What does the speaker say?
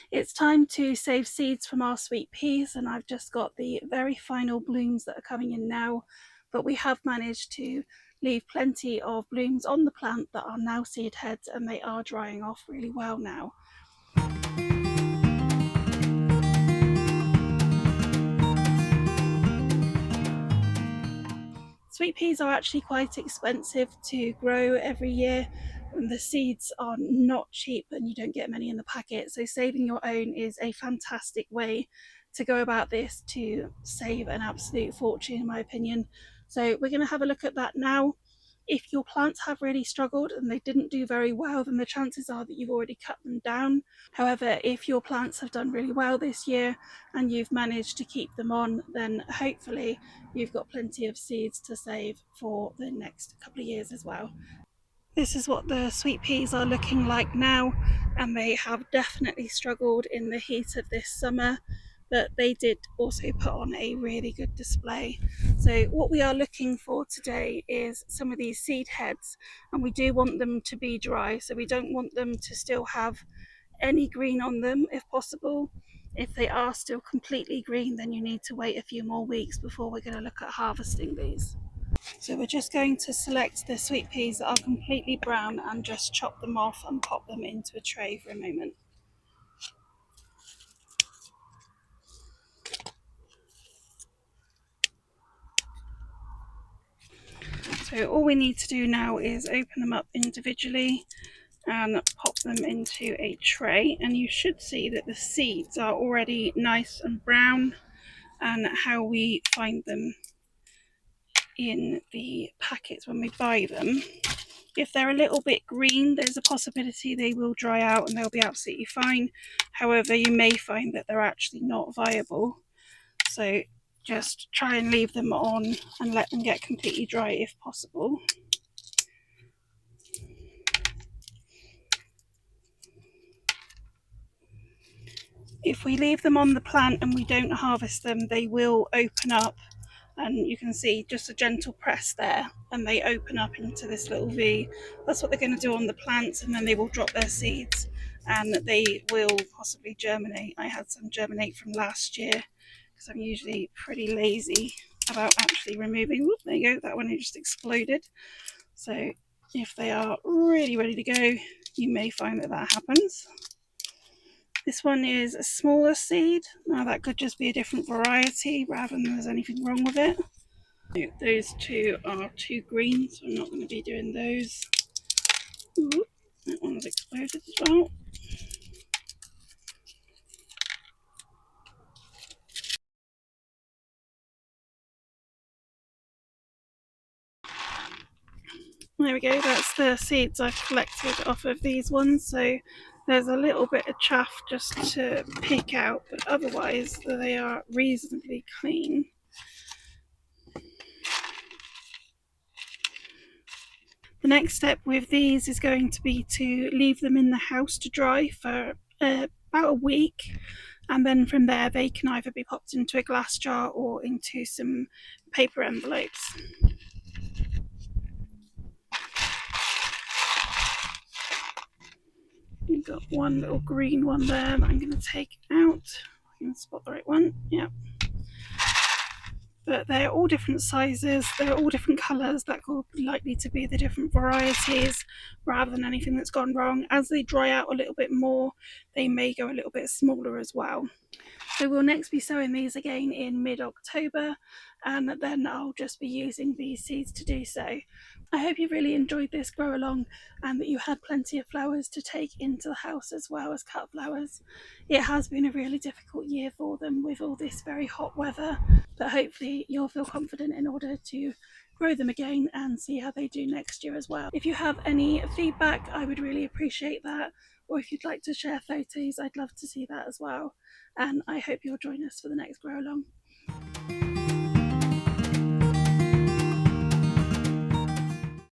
It's time to save seeds from our sweet peas, and I've just got the very final blooms that are coming in now, but we have managed to leave plenty of blooms on the plant that are now seed heads, and they are drying off really well now. Sweet peas are actually quite expensive to grow every year, and the seeds are not cheap and you don't get many in the packet, so saving your own is a fantastic way to go about this to save an absolute fortune, in my opinion. So we're going to have a look at that now. If your plants have really struggled and they didn't do very well, then the chances are that you've already cut them down. However, if your plants have done really well this year and you've managed to keep them on, then hopefully you've got plenty of seeds to save for the next couple of years as well. This is what the sweet peas are looking like now, and they have definitely struggled in the heat of this summer, but they did also put on a really good display. So what we are looking for today is some of these seed heads, and we do want them to be dry, so we don't want them to still have any green on them if possible. If they are still completely green, then you need to wait a few more weeks before we're going to look at harvesting these. So we're just going to select the sweet peas that are completely brown and just chop them off and pop them into a tray for a moment. So all we need to do now is open them up individually and pop them into a tray, and you should see that the seeds are already nice and brown, and how we find them in the packets when we buy them. If they're a little bit green, there's a possibility they will dry out and they'll be absolutely fine. However, you may find that they're actually not viable. So just try and leave them on and let them get completely dry if possible. If we leave them on the plant and we don't harvest them, they will open up, and you can see just a gentle press there and they open up into this little V. That's what they're going to do on the plants, and then they will drop their seeds and they will possibly germinate. I had some germinate from last year because I'm usually pretty lazy about actually removing. Whoop, there you go, that one just exploded. So if they are really ready to go, you may find that that happens. This one is a smaller seed. Now that could just be a different variety rather than there's anything wrong with it. Those two are too green, so I'm not going to be doing those. Ooh, that one's exploded as well. There we go, that's the seeds I've collected off of these ones. So there's a little bit of chaff just to pick out, but otherwise they are reasonably clean. The next step with these is going to be to leave them in the house to dry for about a week, and then from there they can either be popped into a glass jar or into some paper envelopes. We've got one little green one there that I'm going to take out. I can spot the right one. Yeah. But they're all different sizes, they're all different colours. That could be likely to be the different varieties rather than anything that's gone wrong. As they dry out a little bit more, they may go a little bit smaller as well. So we'll next be sowing these again in mid-October, and then I'll just be using these seeds to do so. I hope you really enjoyed this grow along and that you had plenty of flowers to take into the house as well as cut flowers. It has been a really difficult year for them with all this very hot weather, but hopefully you'll feel confident in order to grow them again and see how they do next year as well. If you have any feedback, I would really appreciate that, or if you'd like to share photos, I'd love to see that as well. And I hope you'll join us for the next grow along.